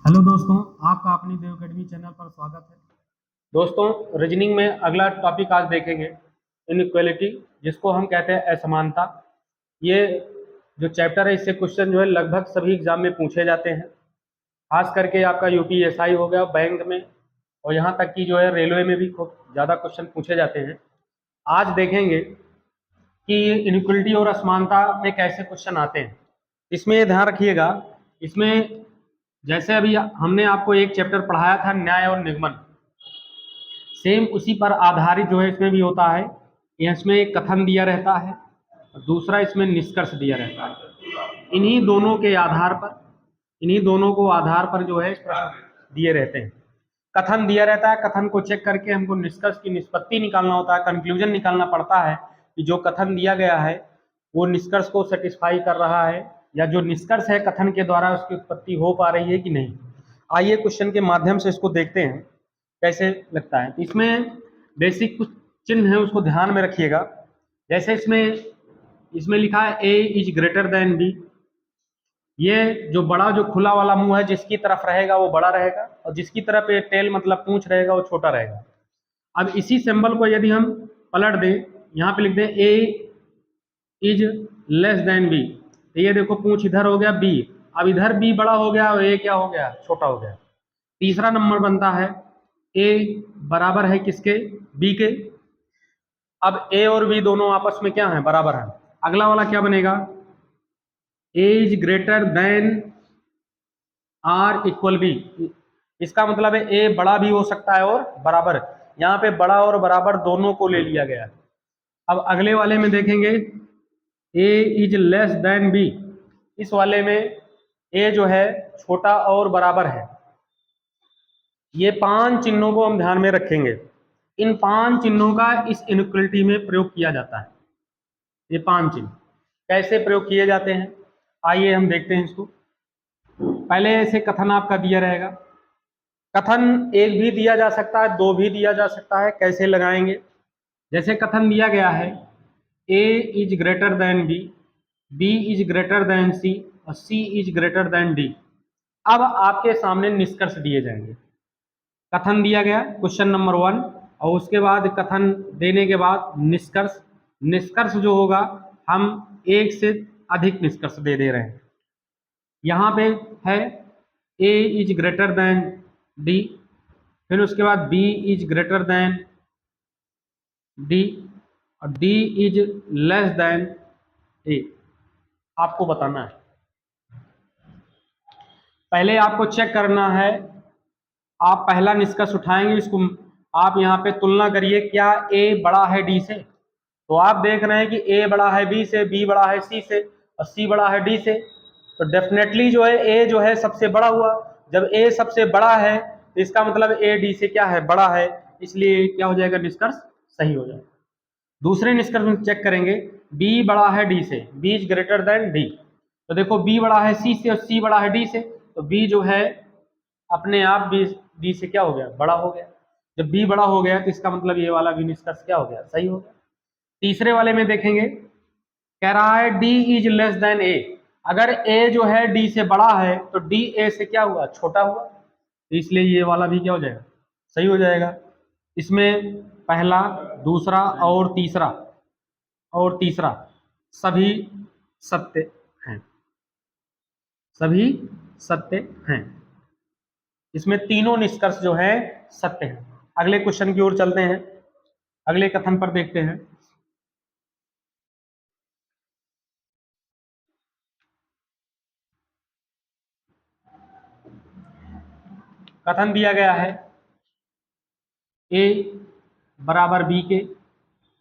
Hello दोस्तों, आपका अपनी देव अकेडमी चैनल पर स्वागत है। दोस्तों, रीजनिंग में अगला टॉपिक आज देखेंगे इनइक्वालिटी, जिसको हम कहते हैं असमानता। ये जो चैप्टर है, इससे क्वेश्चन जो है लगभग सभी एग्जाम में पूछे जाते हैं, खास करके आपका यूपीएसआई हो गया, बैंक में, और यहाँ तक कि जो है रेलवे में भी खूब ज़्यादा क्वेश्चन पूछे जाते हैं। आज देखेंगे कि इनइक्वालिटी और असमानता में कैसे क्वेश्चन आते हैं। इसमें ये ध्यान रखिएगा, इसमें जैसे अभी हमने आपको एक चैप्टर पढ़ाया था न्याय और निगमन, सेम उसी पर आधारित जो है इसमें भी होता है। इसमें एक कथन दिया रहता है और दूसरा इसमें निष्कर्ष दिया रहता है। इन्हीं दोनों को आधार पर जो है प्रश्न दिए रहते हैं। कथन दिया रहता है, कथन को चेक करके हमको निष्कर्ष की निष्पत्ति निकालना होता है, कंक्लूजन निकालना पड़ता है कि जो कथन दिया गया है वो निष्कर्ष को सेटिस्फाई कर रहा है, या जो निष्कर्ष है कथन के द्वारा उसकी उत्पत्ति हो पा रही है कि नहीं। आइए क्वेश्चन के माध्यम से इसको देखते हैं कैसे लगता है। इसमें बेसिक कुछ चिन्ह है, उसको ध्यान में रखिएगा। जैसे इसमें लिखा है A is greater than B. ये जो बड़ा जो खुला वाला मुंह है, जिसकी तरफ रहेगा वो बड़ा रहेगा, और जिसकी तरफ ये टेल मतलब पूंछ रहेगा वो छोटा रहेगा। अब इसी सिंबल को यदि हम पलट दें, यहाँ पे लिख दें ए इज लेस देन बी, तो ये देखो पूंछ इधर हो गया बी, अब इधर बी बड़ा हो गया और ए क्या हो गया, छोटा हो गया। तीसरा नंबर बनता है ए बराबर है किसके, बी के। अब ए और बी दोनों आपस में क्या है, बराबर है। अगला वाला क्या बनेगा, A is greater than or equal B. इसका मतलब है ए बड़ा भी हो सकता है और बराबर। यहाँ पे बड़ा और बराबर दोनों को ले लिया गया है। अब अगले वाले में देखेंगे ए इज लेस देन बी। इस वाले में ए जो है छोटा और बराबर है। ये 5 चिन्हों को हम ध्यान में रखेंगे। इन 5 चिन्हों का इस इनइक्वालिटी में प्रयोग किया जाता है। ये 5 चिन्ह कैसे प्रयोग किए जाते हैं, आइए हम देखते हैं इसको। पहले ऐसे कथन आपका दिया रहेगा। कथन एक भी दिया जा सकता है, दो भी दिया जा सकता है। कैसे लगाएंगे, जैसे कथन दिया गया है A is greater than B, B is greater than C और C is greater than D. अब आपके सामने निष्कर्ष दिए जाएंगे। कथन दिया गया क्वेश्चन नंबर 1, और उसके बाद कथन देने के बाद निष्कर्ष। निष्कर्ष जो होगा, हम एक से अधिक निष्कर्ष दे रहे हैं। यहाँ पे है A is greater than D, फिर उसके बाद B is greater than D और D is less than A. आपको बताना है, पहले आपको चेक करना है। आप पहला निष्कर्ष उठाएंगे, इसको आप यहाँ पे तुलना करिए, क्या ए बड़ा है डी से। तो आप देख रहे हैं कि ए बड़ा है बी से, बी बड़ा है सी से और सी बड़ा है डी से। तो डेफिनेटली जो है ए जो है सबसे बड़ा हुआ। जब ए सबसे बड़ा है तो इसका मतलब ए डी से क्या है, बड़ा है, इसलिए क्या हो जाएगा, निष्कर्ष सही हो जाएगा। दूसरे निष्कर्ष में चेक करेंगे, बी बड़ा है डी से, B is greater than D. तो देखो बी बड़ा है सी से और सी बड़ा है डी से, तो बी जो है अपने आप डी से क्या हो गया, बड़ा हो गया। जब बी बड़ा हो गया तो इसका मतलब ये वाला भी निष्कर्ष क्या हो गया, सही हो गया। तीसरे वाले में देखेंगे, कह रहा है डी इज लेस देन ए। अगर ए जो है डी से बड़ा है तो डी ए से क्या हुआ, छोटा हुआ, तो इसलिए ये वाला भी क्या हो जाएगा, सही हो जाएगा। इसमें पहला, दूसरा और तीसरा सभी सत्य हैं, सभी सत्य हैं। इसमें तीनों निष्कर्ष जो है सत्य हैं। अगले क्वेश्चन की ओर चलते हैं, अगले कथन पर देखते हैं। कथन दिया गया है ए बराबर बी के,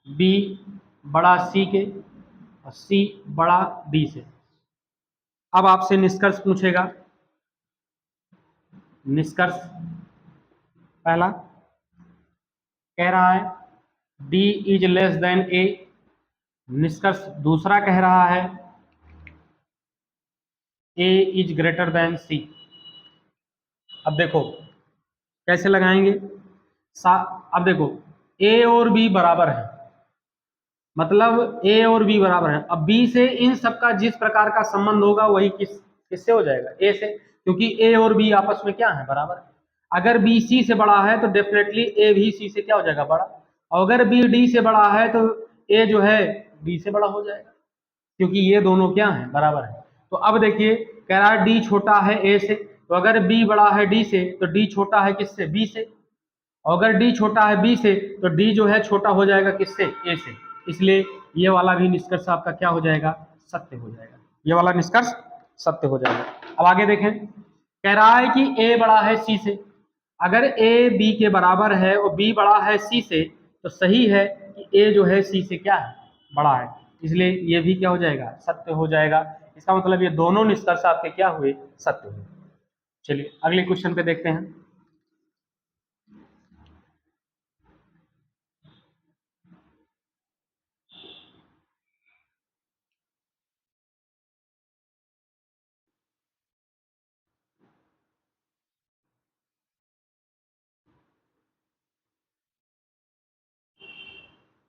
बी बड़ा सी के और सी बड़ा डी से। अब आपसे निष्कर्ष पूछेगा। निष्कर्ष पहला कह रहा है डी इज लेस देन ए। निष्कर्ष दूसरा कह रहा है ए इज ग्रेटर देन सी। अब देखो कैसे लगाएंगे। अब देखो ए और बी बराबर है, मतलब ए और बी बराबर है। अब बी से इन सबका जिस प्रकार का संबंध होगा वही किससे हो जाएगा, ए से। क्योंकि ए और बी आपस में क्या है, बराबर है। अगर बी सी से बड़ा है तो डेफिनेटली ए भी सी से क्या हो जाएगा, बड़ा। और अगर बी डी से बड़ा है तो ए जो है बी से बड़ा हो जाएगा, क्योंकि ये दोनों क्या है, बराबर है। तो अब देखिए कह रहा है डी छोटा है ए से, तो अगर बी बड़ा है डी से तो डी छोटा है किससे, बी से। और अगर डी छोटा है बी से तो डी जो है छोटा हो जाएगा किससे, ए से। इसलिए ये वाला भी निष्कर्ष आपका क्या हो जाएगा, सत्य हो जाएगा। ये वाला निष्कर्ष सत्य हो जाएगा। अब आगे देखें, कह रहा है कि ए बड़ा है सी से। अगर ए बी के बराबर है और बी बड़ा है सी से, तो सही है कि ए जो है सी से क्या है, बड़ा है। इसलिए ये भी क्या हो जाएगा, सत्य हो जाएगा। इसका मतलब ये दोनों निष्कर्ष आपके क्या हुए, सत्य हुए। चलिए अगले क्वेश्चन पे देखते हैं।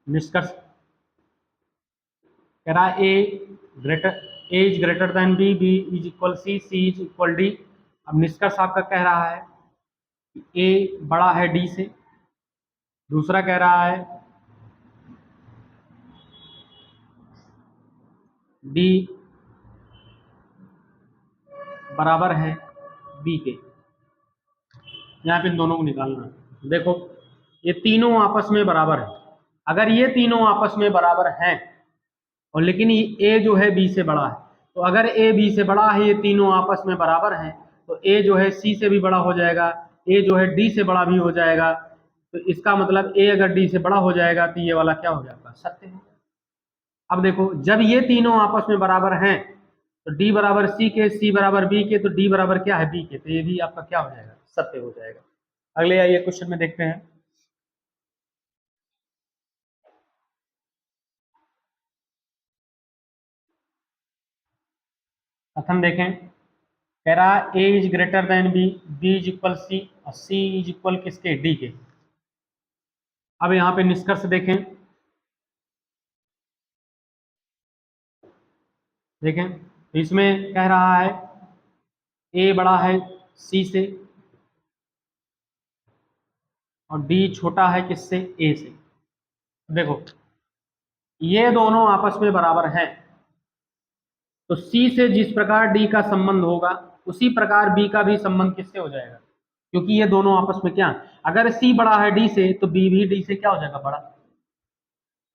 निष्कर्ष कह रहा है A is greater than B, B is equal C is equal D. अब निष्कर्ष आपका कह रहा है कि ए बड़ा है डी से। दूसरा कह रहा है डी बराबर है बी के। यहाँ पे इन दोनों को निकालना है। देखो ये तीनों आपस में बराबर है। अगर ये तीनों आपस में बराबर हैं और लेकिन ए जो है बी से बड़ा है, तो अगर ए बी से बड़ा है, ये तीनों आपस में बराबर हैं, तो ए जो है सी से भी बड़ा हो जाएगा, ए जो है डी से बड़ा भी हो जाएगा। तो इसका मतलब ए अगर डी से बड़ा हो जाएगा तो ये वाला क्या हो जाएगा, सत्य है। अब देखो जब ये तीनों आपस में बराबर हैं तो डी बराबर सी के, सी बराबर बी के, तो डी बराबर क्या है, बी के, तो ये भी आपका क्या हो जाएगा, सत्य हो जाएगा। अगले आइए क्वेश्चन में देखते हैं। कथन देखें, कह रहा A is greater than B, B is equal C और सी इज इक्वल किसके, डी के। अब यहाँ पे निष्कर्ष देखें, देखें तो इसमें कह रहा है ए बड़ा है सी से और डी छोटा है किससे, ए से। देखो ये दोनों आपस में बराबर हैं, तो सी से जिस प्रकार डी का संबंध होगा उसी प्रकार बी का भी संबंध किससे हो जाएगा, क्योंकि ये दोनों आपस में क्या, अगर सी बड़ा है डी से तो बी भी डी से क्या हो जाएगा, बड़ा।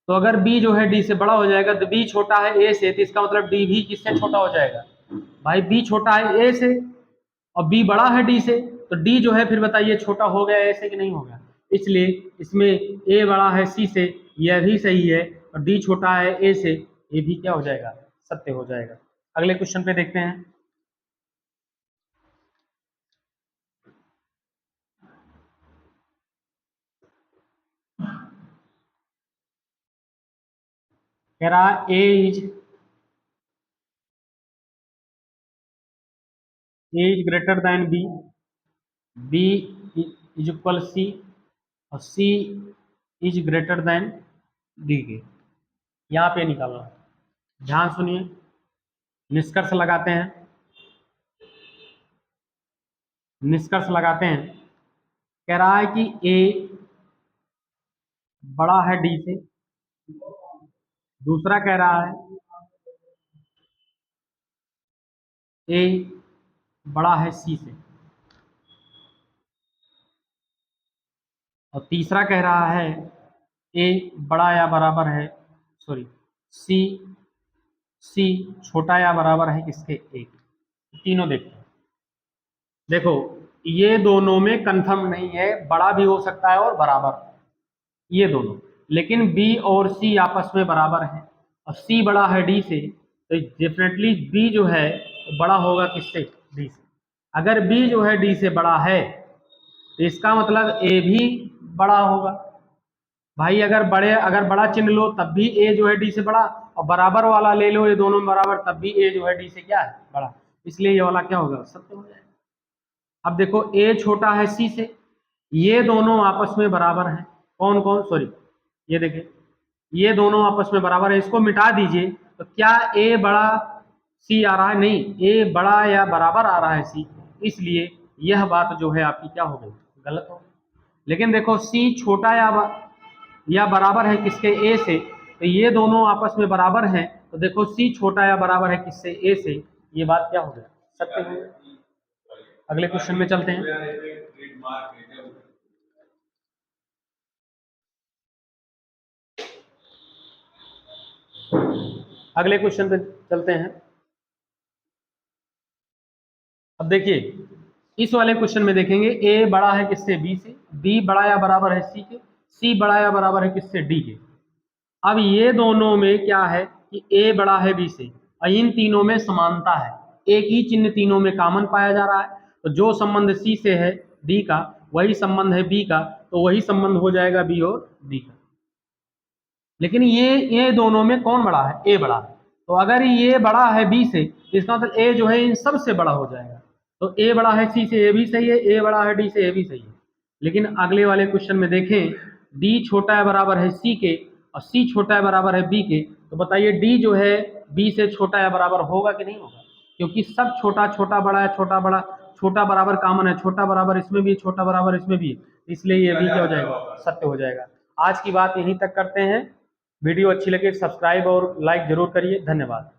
तो अगर बी जो है डी से बड़ा हो जाएगा तो बी छोटा है ए से, तो इसका मतलब डी भी किससे छोटा हो जाएगा, भाई बी छोटा है ए से और बी बड़ा है डी से, तो डी जो है फिर बताइए छोटा हो गया ए से कि नहीं हो गया। इसलिए इसमें ए बड़ा है सी से, यह भी सही है, और डी छोटा है ए से, ये भी क्या हो जाएगा, सत्य हो जाएगा। अगले क्वेश्चन पे देखते हैं। कह रहा A is greater than B, B is equal C और C is greater than D के। यहाँ पे निकालना, ध्यान सुनिए, निष्कर्ष लगाते हैं, निष्कर्ष लगाते हैं। कह रहा है कि ए बड़ा है डी से। दूसरा कह रहा है ए बड़ा है सी से। और तीसरा कह रहा है ए बड़ा या बराबर है, सॉरी, सी सी छोटा या बराबर है किसके, ए। तीनों देखते हैं। देखो ये दोनों में कंफर्म नहीं है, बड़ा भी हो सकता है और बराबर, ये दोनों। लेकिन बी और सी आपस में बराबर है और सी बड़ा है डी से, तो डेफिनेटली बी जो है बड़ा होगा किससे, डी से। अगर बी जो है डी से बड़ा है तो इसका मतलब ए भी बड़ा होगा। भाई अगर बड़ा चिन्ह लो तब भी ए जो है डी से बड़ा, और बराबर वाला ले लो ये दोनों बराबर तब भी ए जो है डी से क्या है, बड़ा। इसलिए ये वाला क्या होगा, सत्य हो जाएगा। अब देखो ए छोटा है सी से, ये दोनों आपस में बराबर हैं। कौन कौन, सॉरी, ये देखिए ये दोनों आपस में बराबर है, इसको मिटा दीजिए तो क्या ए बड़ा सी आ रहा है, नहीं, ए बड़ा या बराबर आ रहा है सी, इसलिए यह बात जो है आपकी क्या हो गई, गलत हो। लेकिन देखो सी छोटा या बराबर है किसके, ए से, तो ये दोनों आपस में बराबर हैं, तो देखो सी छोटा या बराबर है किससे, ए से, ये बात क्या हो गया, सत्य हो गया। अगले क्वेश्चन में चलते हैं। अगले क्वेश्चन पे चलते हैं। अब देखिए इस वाले क्वेश्चन में देखेंगे ए बड़ा है किससे, बी से, बी बड़ा या बराबर है सी के, सी बड़ा या बराबर है किससे, डी के। अब ये दोनों में क्या है कि ए बड़ा है बी से, और इन तीनों में समानता है, एक ही चिन्ह तीनों में कॉमन पाया जा रहा है, तो जो संबंध सी से है डी का वही संबंध है बी का, तो वही संबंध हो जाएगा बी और डी का। लेकिन ये दोनों में कौन बड़ा है, ए बड़ा है, तो अगर ये बड़ा है बी से, इसका मतलब ए जो है इन सब से बड़ा हो जाएगा, तो ए बड़ा है सी से, ए भी सही है, ए बड़ा है डी से, ए भी सही है। लेकिन अगले वाले क्वेश्चन में देखें डी छोटा है बराबर है सी के और सी छोटा है बराबर है बी के, तो बताइए डी जो है बी से छोटा या बराबर होगा कि नहीं होगा, क्योंकि सब छोटा छोटा बड़ा है, छोटा बड़ा छोटा बराबर कॉमन है, छोटा बराबर इसमें भी, छोटा बराबर इसमें भी, इसलिए ये भी क्या हो जाएगा, सत्य हो जाएगा। आज की बात यहीं तक करते हैं। वीडियो अच्छी लगे सब्सक्राइब और लाइक जरूर करिए। धन्यवाद।